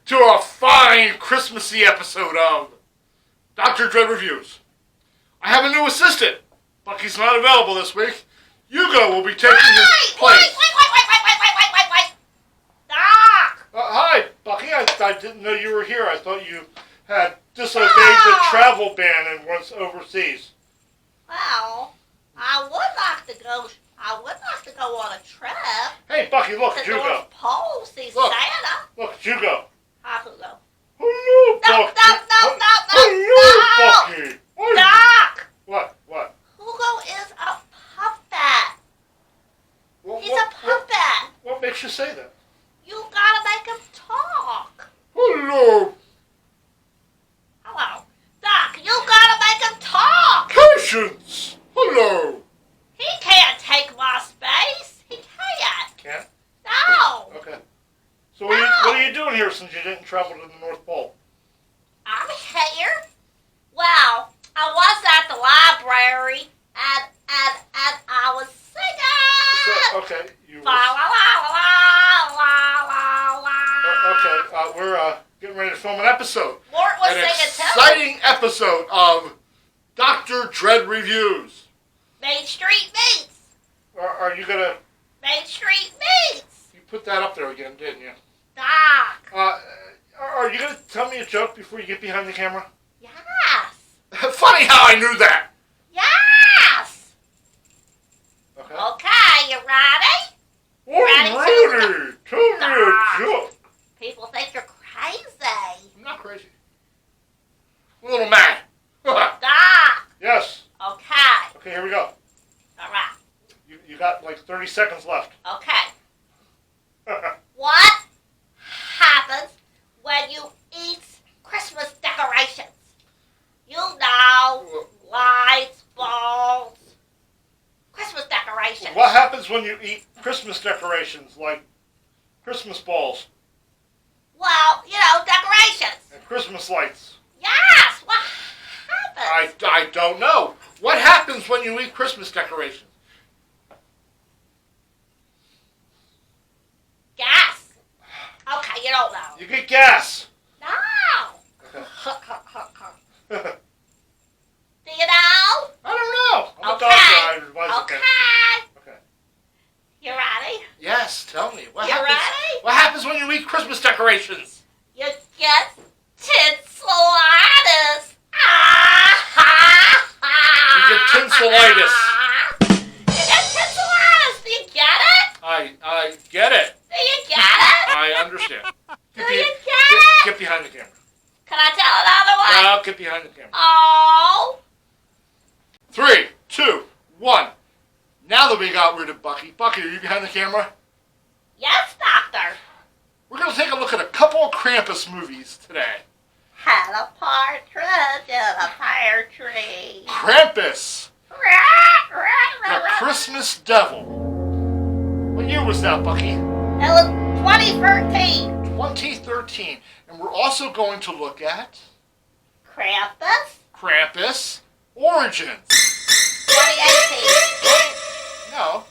to a fine Christmassy episode of Dr.Dread Reviews. I have a new assistant. Bucky's not available this week. Hugo will be taking his place. Wait. Doc! Hi, Bucky. I didn't know you were here. I thought you had disobeyed the travel ban and was overseas. Well, I would like to go on a trip. Hey, Bucky, look at to Hugo. North Pole, see Look. Santa. Look at Hugo. Hi, Hugo. Hello, Bucky. Hello, Bucky. Doc! What? Hugo is a puppet. He's a puppet. What makes you say that? You gotta make him talk. Hello. Hello. Doc, you gotta make him talk. Patience. Hello. He can't take my space. He can't. Can't? No. Okay. So what are you doing here since you didn't travel to the North Pole? I'm here. Well, I was at the library and I was singing. Okay. You La la la la la la la. Okay. We're getting ready to film an episode. Mort was An singing too. exciting episode of Dr.Dread Reviews. Main Street Meats. Are you gonna? Main Street Meats. You put that up there again, didn't you? Doc. Are you gonna tell me a joke before you get behind the camera? Yes. Funny how I knew that. Yes. Okay. Okay, you ready? I'm ready. Tell me a joke. People think you're crazy. I'm not crazy. I'm a little mad. Doc. Yes. Okay. Okay, here we go. All right. You got like 30 seconds left. Okay. What happens when you eat Christmas decorations? You know, lights, balls, Christmas decorations. What happens when you eat Christmas decorations like Christmas balls Well, you know, decorations. and Christmas lights? Yes. What happens? I don't know. What happens when you eat Christmas decorations? Gas. Okay, you don't know. You get gas. No. Okay. Do you know? I don't know. I'm Okay. a doctor. I advise Okay. Okay. You ready? Yes, tell me. What You happens? ready? What happens when you eat Christmas decorations? You get tinselitis. You get tinselitis. You get tinselitis. Do you get it? I get it. Do you get it? I understand. Do you get it? Get behind the camera. Can I tell another one? No, get behind the camera. Oh. 3, 2, 1. Now that we got rid of Bucky. Bucky, are you behind the camera? Yes, doctor. We're going to take a look at a couple of Krampus movies today. Had a partridge in a pear tree. Krampus, the Christmas Devil. What year was that, Bucky? It was 2013. 2013. And we're also going to look at Krampus. Krampus Origins. 2018. No.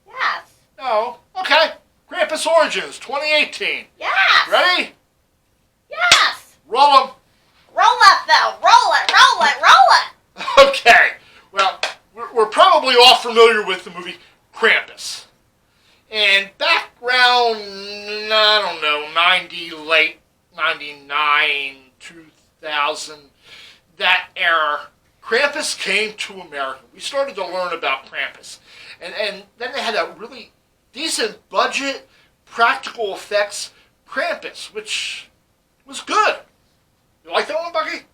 Yes. No. Okay. Krampus Origins 2018. Yes. Ready? Yes. Roll them. Roll it, Phil. Roll it. Roll it. Roll it. Okay. Well, we're probably all familiar with the movie Krampus. And back around, I don't know, 90, late 99, 2000, that era, Krampus came to America. We started to learn about Krampus. And then they had a really decent budget, practical effects Krampus, which was good. You like that one, Bucky?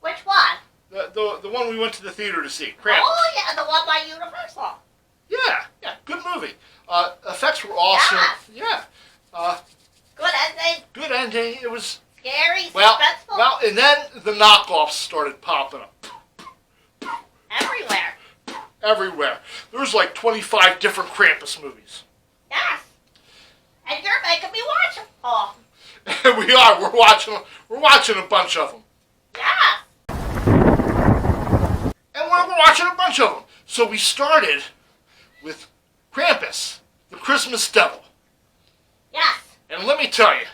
Which one? The one we went to the theater to see, Krampus. Oh, yeah, the one by Universal. Yeah, good movie. Effects were awesome. Yes. Yeah. Good ending. Good ending. It was Scary, well, suspenseful. and then the knockoffs started popping up Everywhere. everywhere. There was like 25 different Krampus movies. Yes. And you're making me watch them all. We are. We're watching a bunch of them. Yes. And we're watching a bunch of them. So we started with Krampus, the Christmas Devil. Yes. And let me tell you,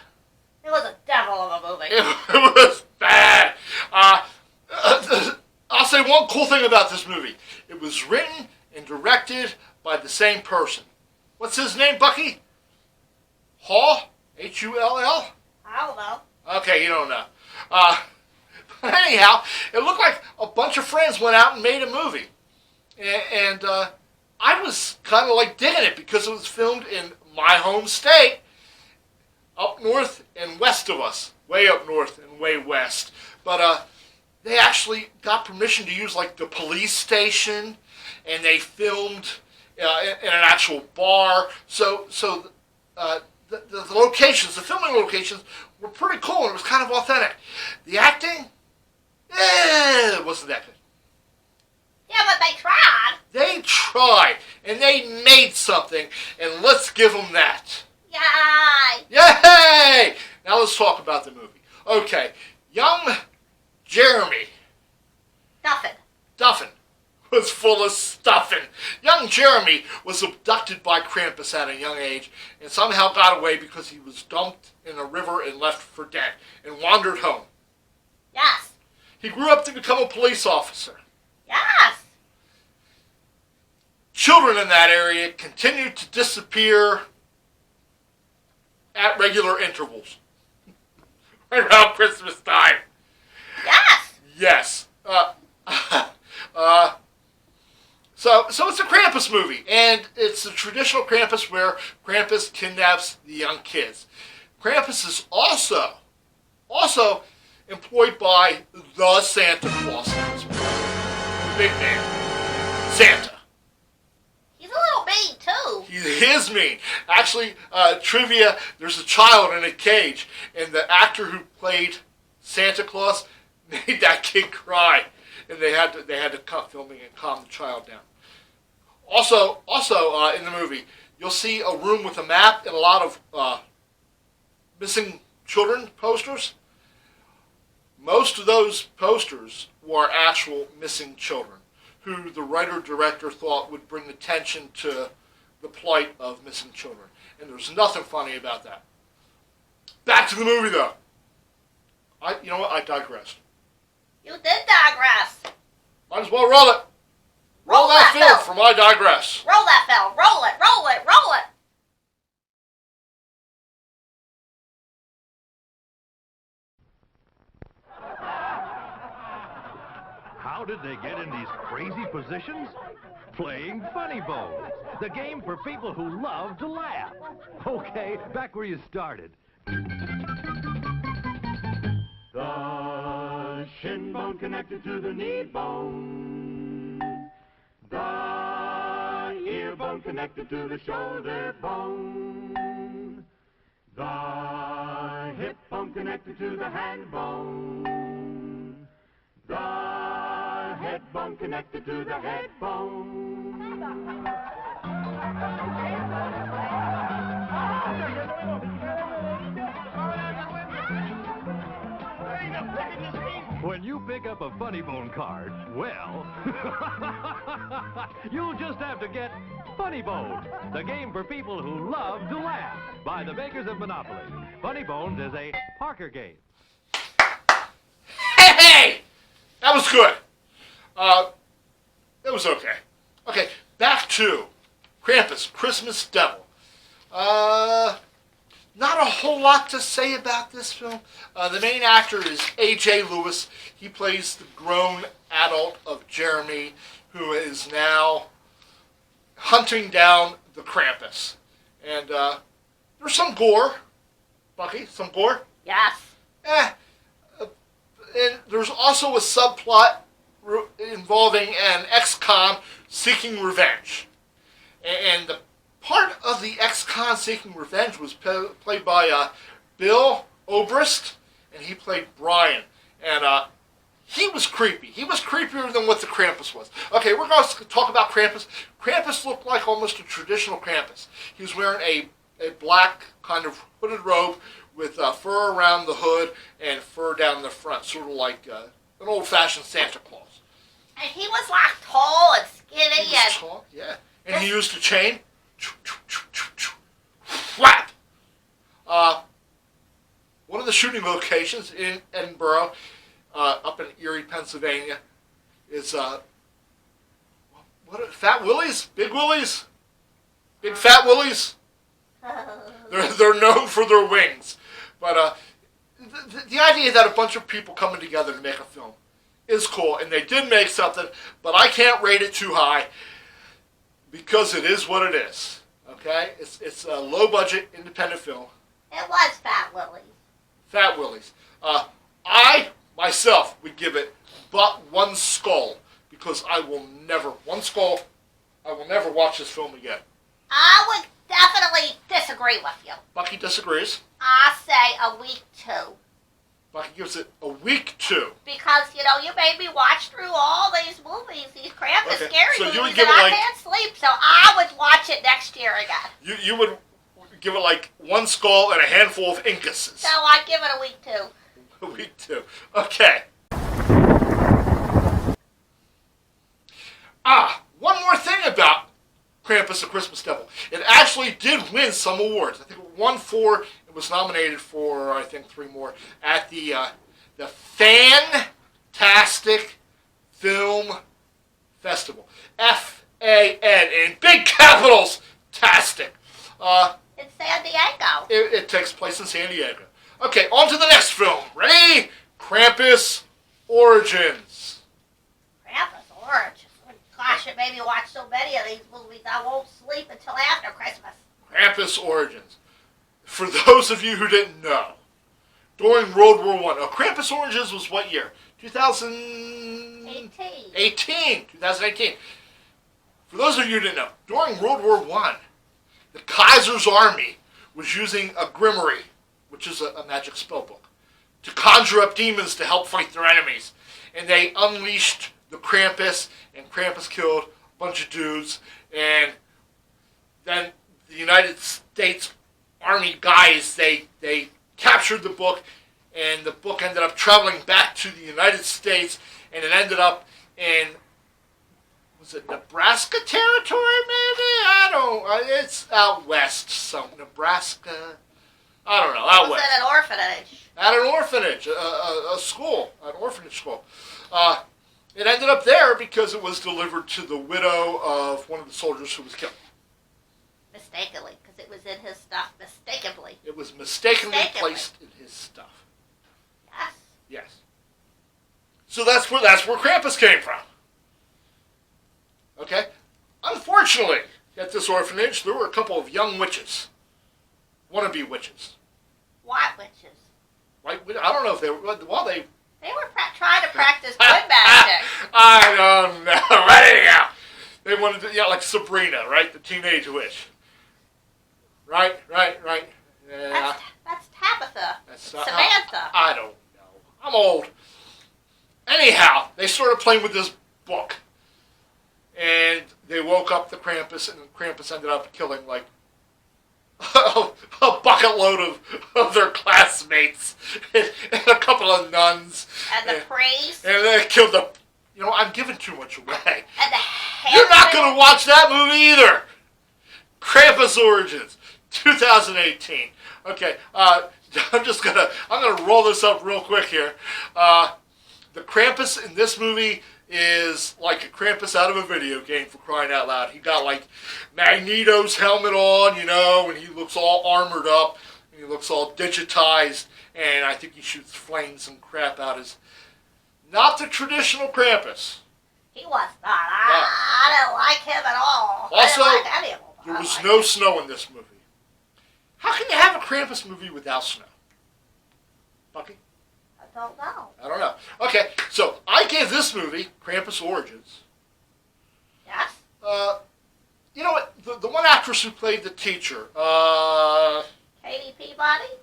It was a devil of movie. It was bad. I'll say one cool thing about this movie. It was written and directed by the same person. What's his name, Bucky? Hall? Hull? I don't know. Okay, you don't know. But anyhow, it looked like a bunch of friends went out and made a movie. And I was kind of like digging it because it was filmed in my home state, up north and west of us. Way up north and way west. But they actually got permission to use like the police station, and they filmed in an actual bar. So the locations, the filming locations, were pretty cool, and it was kind of authentic. The acting, it wasn't that good. Yeah, but they tried. They tried, and they made something, and let's give them that. Yay! Yay! Now let's talk about the movie. Okay, young Jeremy Duffin was full of stuffing. Young Jeremy was abducted by Krampus at a young age and somehow got away because he was dumped in a river and left for dead and wandered home. Yes. He grew up to become a police officer. Yes. Children in that area continued to disappear at regular intervals. Right around Christmas time. Yes. Yes. So it's a Krampus movie, and it's a traditional Krampus where Krampus kidnaps the young kids. Krampus is also employed by the Santa Claus in this movie. The big man, Santa. He's a little mean, too. He is mean. Actually, trivia, there's a child in a cage, and the actor who played Santa Claus made that kid cry, and they had to cut filming and calm the child down. Also, in the movie, you'll see a room with a map and a lot of missing children posters. Most of those posters were actual missing children, who the writer-director thought would bring attention to the plight of missing children. And there's nothing funny about that. Back to the movie, though. You know what? I digressed. You did digress. Might as well roll it. Roll that film for my digress. Roll that film. Roll it, roll it, roll it. How did they get in these crazy positions? Playing Funny Bone, the game for people who love to laugh. Okay, back where you started. The shin bone connected to the knee bone. The ear bone connected to the shoulder bone. The hip bone connected to the hand bone. The head bone connected to the head bone. When you pick up a Funny Bone card, well, you'll just have to get Funny Bone, the game for people who love to laugh, by the makers of Monopoly. Funny Bones is a Parker game. Hey! That was good. It was okay. Okay, back to Krampus, Christmas Devil. Not a whole lot to say about this film. The main actor is A.J. Lewis. He plays the grown adult of Jeremy, who is now hunting down the Krampus. And there's some gore. Bucky, some gore? Yes. And there's also a subplot involving an ex-con seeking revenge. And the part of the ex-con seeking revenge was played by Bill Obrist, and he played Brian. And he was creepy. He was creepier than what the Krampus was. Okay, we're going to talk about Krampus. Krampus looked like almost a traditional Krampus. He was wearing a black kind of hooded robe with fur around the hood and fur down the front, sort of like an old-fashioned Santa Claus. And he was like tall and skinny He was tall, yeah. And he used a chain. Flap! one of the shooting locations in Edinburgh, up in Erie, Pennsylvania, is Fat Willies? Big Willies? Big Fat Willies? They're known for their wings. But the idea that a bunch of people coming together to make a film is cool, and they did make something, but I can't rate it too high because it is what it is. Okay? It's a low-budget, independent film. It was Fat Willie. Fat Willies. I, myself, would give it but one skull because I will never watch this film again. I would definitely disagree with you. Bucky disagrees. I say a week 2. Bucky gives it a week 2. Because, you know, you made me watch through all these movies, these Krampus Okay, scary so you would movies, give and it I like- can't sleep, so I would watch it next year again. You would give it like one skull and a handful of inkuses. So I'd give it a week 2. A week 2. Okay. One more thing about Krampus the Christmas Devil. It actually did win some awards. I think it won 4. It was nominated for, I think, 3 more at the Fantastic Film Festival. F-A-N in big capitals. Tastic. It's San Diego. It takes place in San Diego. Okay, on to the next film. Ready? Krampus Origins. Krampus Origins. Gosh, it made me watch so many of these movies I won't sleep until after Christmas. Krampus Origins. For those of you who didn't know, during World War I, Krampus Origins was what year? 2018. 2018. For those of you who didn't know, during World War I, the Kaiser's army was using a grimoire, which is a magic spell book, to conjure up demons to help fight their enemies. And they unleashed the Krampus, and Krampus killed a bunch of dudes, and then the United States Army guys, they captured the book, and the book ended up traveling back to the United States, and it ended up in, was it Nebraska territory, maybe? It's out west, Nebraska, I don't know, out west. Was it an orphanage? At an orphanage, a school, an orphanage school. It ended up there because it was delivered to the widow of one of the soldiers who was killed. Mistakenly, because it was in his stuff. Mistakenly. It was mistakenly placed in his stuff. Yes. Yes. So that's where Krampus came from. Okay? Unfortunately, at this orphanage, there were a couple of young witches. Wannabe witches. White witches. White witches? I don't know if they were, well, they were trying to practice good magic. I don't know. Right now. They wanted to, like Sabrina, right? The teenage witch. Right. Yeah. That's Tabitha. That's Samantha. I don't know. I'm old. Anyhow, they started playing with this book. And they woke up the Krampus, and Krampus ended up killing, like, a bucket load of their classmates and a couple of nuns. And the priest. And they killed the... You know, I'm giving too much away. And the You're not going to watch that movie either. Krampus Origins, 2018. Okay, I'm gonna roll this up real quick here. The Krampus in this movie is like a Krampus out of a video game, for crying out loud. He got like Magneto's helmet on, you know, and he looks all armored up, and he looks all digitized, and I think he shoots flames and crap out his... Not the traditional Krampus. He was not. I didn't like him at all. Also, I didn't like any of them. there was no snow in this movie. How can you have a Krampus movie without snow? Bucky? I don't know. I don't know. Okay, so I gave this movie, Krampus Origins. Yes? You know what? The one actress who played the teacher. Katie Peabody?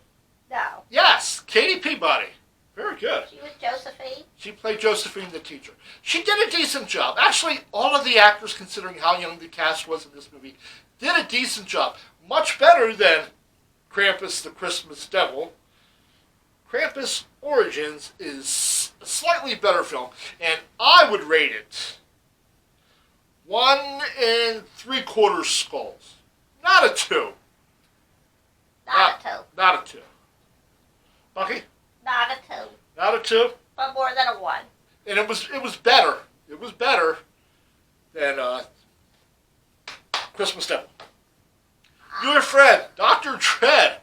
No. Yes, Katie Peabody. Very good. She was Josephine? She played Josephine the teacher. She did a decent job. Actually, all of the actors, considering how young the cast was in this movie, did a decent job. Much better than Krampus the Christmas Devil. Krampus Origins is a slightly better film, and I would rate it 1 3/4 skulls. Not a 2. Not a 2. Not a 2. Bucky? Not a 2, Not a 2? but more than a 1. And it was better. It was better than Christmas Devil. Your friend, Dr. Dread,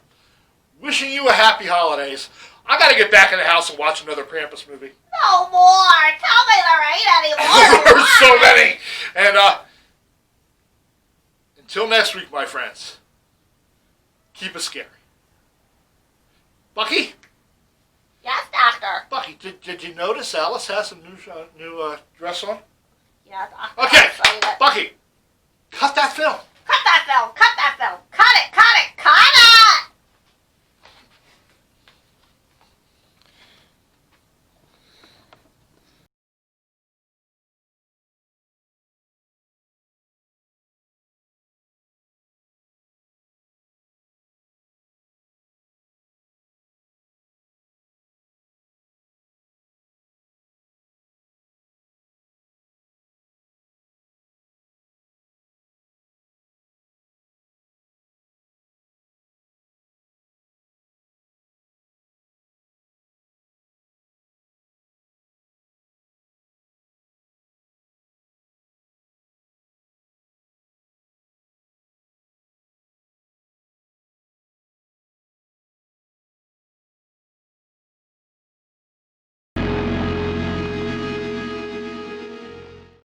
wishing you a happy holidays. I got to get back in the house and watch another Krampus movie. No more. Tell me there ain't any more. There's so many. And until next week, my friends, keep it scary. Bucky? Yes, Doctor. Bucky, did you notice Alice has some new dress on? Yeah, Doctor. Okay, I'll show you that. Bucky, cut that film. Cut that film. Cut that film.